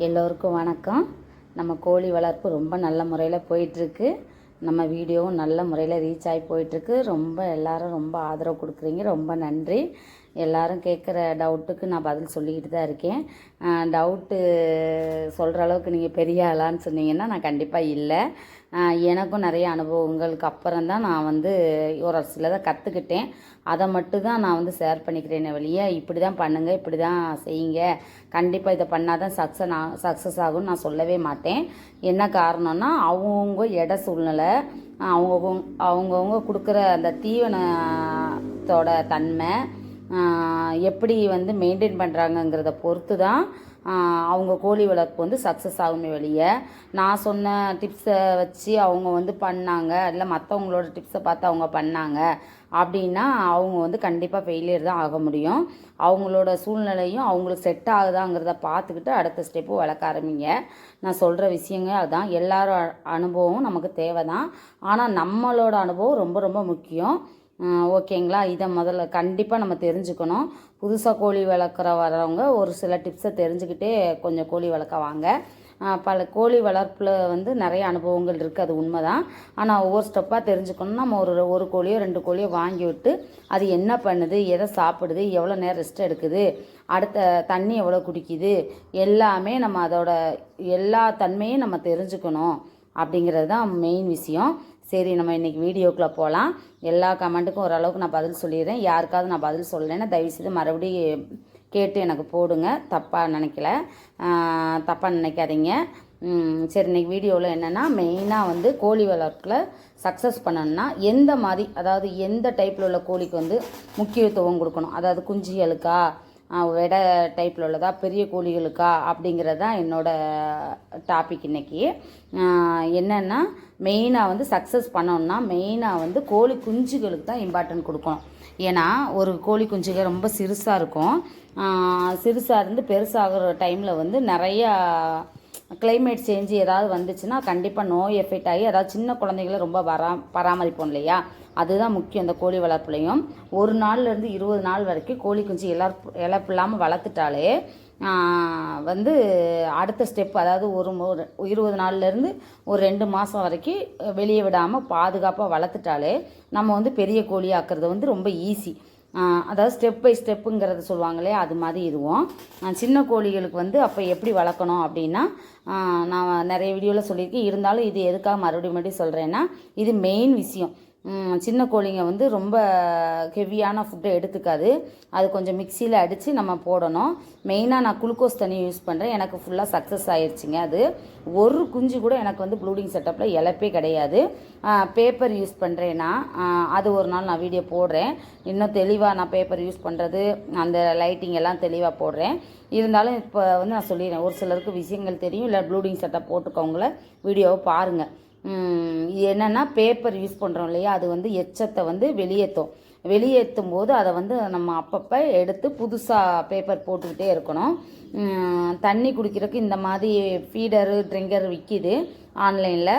எல்லோருக்கும் வணக்கம். நம்ம கோழி வளர்ப்பு ரொம்ப நல்ல முறையில் போயிட்டுருக்கு. நம்ம வீடியோவும் நல்ல முறையில் ரீச் ஆகி போயிட்டுருக்கு. எல்லோரும் ரொம்ப ஆதரவு கொடுக்குறீங்க, ரொம்ப நன்றி. எல்லோரும் கேட்குற டவுட்டுக்கு நான் பதில் சொல்லிக்கிட்டு தான் இருக்கேன். டவுட்டு சொல்கிற அளவுக்கு நீங்கள் பெரிய ஆளான்னு சொன்னீங்கன்னா நான் கண்டிப்பாக இல்லை. எனக்கும் நிறைய அனுபவங்களுக்கு அப்புறம் தான் நான் ஒரு சிலதை கற்றுக்கிட்டேன். அதை மட்டும் தான் நான் ஷேர் பண்ணிக்கிறேனே வழியே, இப்படி தான் பண்ணுங்கள், இப்படி தான் செய்யுங்க, கண்டிப்பாக இதை பண்ணால் தான் சக்ஸஸ் ஆகும்னு நான் சொல்லவே மாட்டேன். என்ன காரணம்னா அவங்கவுங்க இட சூழ்நிலை, அவங்கவுங்க கொடுக்குற அந்த தீவனத்தோட தன்மை எப்படி மெயின்டைன் பண்ணுறாங்கங்கிறத பொறுத்து தான் அவங்க கோழி வளர்ப்பு சக்ஸஸ் ஆகுமே வெளியே. நான் சொன்ன டிப்ஸை வச்சு அவங்க பண்ணாங்க, இல்லை மற்றவங்களோட டிப்ஸை பார்த்து அவங்க பண்ணாங்க அப்படின்னா அவங்க கண்டிப்பாக ஃபெயிலியர் தான் ஆக முடியும். அவங்களோட சூழ்நிலையும் அவங்களுக்கு செட் ஆகுதாங்கிறத பார்த்துக்கிட்டு அடுத்த ஸ்டெப்பு வளர்க்க ஆரம்பிங்க. நான் சொல்கிற விஷயங்கள் அதுதான். எல்லாரும் அனுபவம் நமக்கு தேவை தான், ஆனால் நம்மளோட அனுபவம் ரொம்ப ரொம்ப முக்கியம். ஓகேங்களா? இதை முதல்ல கண்டிப்பாக நம்ம தெரிஞ்சுக்கணும். புதுசாக கோழி வரவங்க ஒரு சில டிப்ஸை தெரிஞ்சுக்கிட்டே கொஞ்சம் கோழி வளர்க்க வாங்க. பல கோழி வளர்ப்பில் நிறைய அனுபவங்கள் இருக்குது, அது உண்மை தான். ஆனால் ஒவ்வொரு ஸ்டெப்பாக தெரிஞ்சுக்கணும்னா நம்ம ஒரு கோழியோ 2 கோழியோ வாங்கி விட்டு அது என்ன பண்ணுது, எதை சாப்பிடுது, எவ்வளோ நேரம் ரெஸ்ட் எடுக்குது, அடுத்த தண்ணி எவ்வளோ குடிக்குது, எல்லாமே நம்ம அதோட எல்லா தன்மையும் நம்ம தெரிஞ்சுக்கணும். அப்படிங்கிறது தான் மெயின் விஷயம். சரி, நம்ம இன்றைக்கி வீடியோக்குள்ளே போகலாம். எல்லா கமெண்ட்டுக்கும் ஓரளவுக்கு நான் பதில் சொல்லிடுறேன். யாருக்காவது நான் பதில் சொல்லலைன்னா தயவுசெய்து மறுபடியும் கேட்டு எனக்கு போடுங்க. தப்பாக நினைக்காதீங்க. சரி, இன்றைக்கி வீடியோவில் என்னென்னா மெயினாக கோழி வளர்ப்பில் சக்ஸஸ் பண்ணணும்னா எந்த மாதிரி, அதாவது எந்த டைப்பில் உள்ள கோழிக்கு முக்கியத்துவம் கொடுக்கணும், அதாவது குஞ்சுகளுக்கா, வெடை டைப்பில் உள்ளதா, பெரிய கோழிகளுக்கா, அப்படிங்கிறது தான் என்னோடய டாபிக் இன்றைக்கி. என்னென்னா மெயினாக சக்ஸஸ் பண்ணோன்னா மெயினாக கோழி குஞ்சுகளுக்கு தான் இம்பார்ட்டன்ட் கொடுக்கணும். ஏன்னா ஒரு கோழி குஞ்சுகள் ரொம்ப சிறுசாக இருக்கும். சிறுசாக இருந்து பெருசாகிற டைமில் நிறையா கிளைமேட் சேஞ்சு ஏதாவது வந்துச்சுன்னா கண்டிப்பாக நோய் எஃபெக்ட் ஆகி, அதாவது சின்ன குழந்தைகளை ரொம்ப பராமரிப்போம் இல்லையா, அதுதான் முக்கியம். இந்த கோழி வளர்ப்புலையும் 1 நாள்லேருந்து 20 நாள் வரைக்கும் கோழி குஞ்சு இழப்பு இல்லாமல் வளர்த்துட்டாலே அடுத்த ஸ்டெப், அதாவது ஒரு 20 நாள்லேருந்து ஒரு 2 மாதம் வரைக்கும் வெளியே விடாமல் பாதுகாப்பாக வளர்த்துட்டாலே நம்ம பெரிய கோழி ஆக்குறது ரொம்ப ஈஸி. அதாவது ஸ்டெப் பை ஸ்டெப்புங்கிறத சொல்லுவாங்களே, அது மாதிரி இதுவும். சின்ன கோழிகளுக்கு அப்போ எப்படி வளர்க்கணும் அப்படின்னா நான் நிறைய வீடியோவில் சொல்லியிருக்கேன். இருந்தாலும் இது எதுக்காக மறுபடியும் சொல்கிறேன்னா, இது மெயின் விஷயம். சின்ன கோழிங்க ரொம்ப ஹெவியான ஃபுட்டை எடுத்துக்காது. அது கொஞ்சம் மிக்சியில் அடித்து நம்ம போடணும். மெயினாக நான் குளுக்கோஸ் தண்ணி யூஸ் பண்ணுறேன். எனக்கு ஃபுல்லாக சக்ஸஸ் ஆயிடுச்சுங்க. அது ஒரு குஞ்சு கூட எனக்கு ப்ளூடிங் செட்டப்பில் இழப்பே கிடையாது. பேப்பர் யூஸ் பண்ணுறேன்னா அது ஒரு நாள் நான் வீடியோ போடுறேன். இன்னும் தெளிவாக நான் பேப்பர் யூஸ் பண்ணுறது, அந்த லைட்டிங் எல்லாம் தெளிவாக போடுறேன். இருந்தாலும் இப்போ நான் சொல்லிடுறேன், ஒரு சிலருக்கு விஷயங்கள் தெரியும், இல்லை ப்ளூடிங் செட்டப் போட்டுக்கவங்கள வீடியோவை பாருங்கள். இது என்னென்னா பேப்பர் யூஸ் பண்ணுறோம் இல்லையா, அது எச்சத்தை வெளியேற்றும் போது அதை நம்ம அப்பப்போ எடுத்து புதுசாக பேப்பர் போட்டுக்கிட்டே இருக்கணும். தண்ணி குடிக்கிறதுக்கு இந்த மாதிரி ஃபீடரு ட்ரிங்கர் விற்கிது ஆன்லைனில்,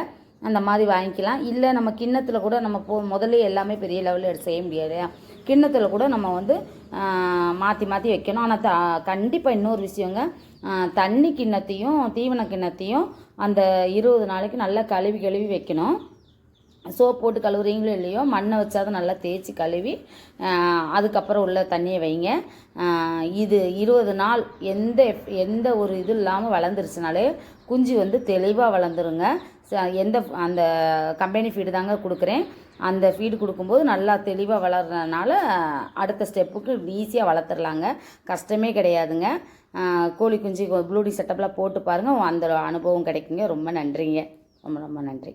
அந்த மாதிரி வாங்கிக்கலாம். இல்லை நம்ம கிண்ணத்தில் கூட நம்ம முதல்ல எல்லாமே பெரிய லெவலில் செய்ய முடியாது. கிண்ணத்தில் கூட நம்ம மாற்றி வைக்கணும். ஆனால் கண்டிப்பாக இன்னொரு விஷயங்க, தண்ணி கிண்ணத்தையும் தீவன கிண்ணத்தையும் அந்த 20 நாளைக்கு நல்லா கழுவி வைக்கணும். சோப் போட்டு கழுவுறீங்களோ இல்லையோ, மண்ணை வச்சாதான் நல்லா தேய்ச்சி கழுவி அதுக்கப்புறம் உள்ள தண்ணியை வைங்க. இது 20 நாள் எந்த ஒரு இது இல்லாமல் வளர்ந்துருச்சுனாலே குஞ்சு தெளிவாக வளர்ந்துருங்க. அந்த கம்பெனி ஃபீடு தாங்க கொடுக்குறேன். அந்த ஃபீடு கொடுக்கும்போது நல்லா தெளிவாக வளர்றதுனால அடுத்த ஸ்டெப்புக்கு ஈஸியாக வளர்த்துடலாங்க. கஷ்டமே கிடையாதுங்க. கோழி குஞ்சு ப்ளூடிங் செட்டப்பில் போட்டு பாருங்கள், அந்த அனுபவம் கிடைக்குங்க. ரொம்ப நன்றிங்க. ரொம்ப ரொம்ப நன்றி.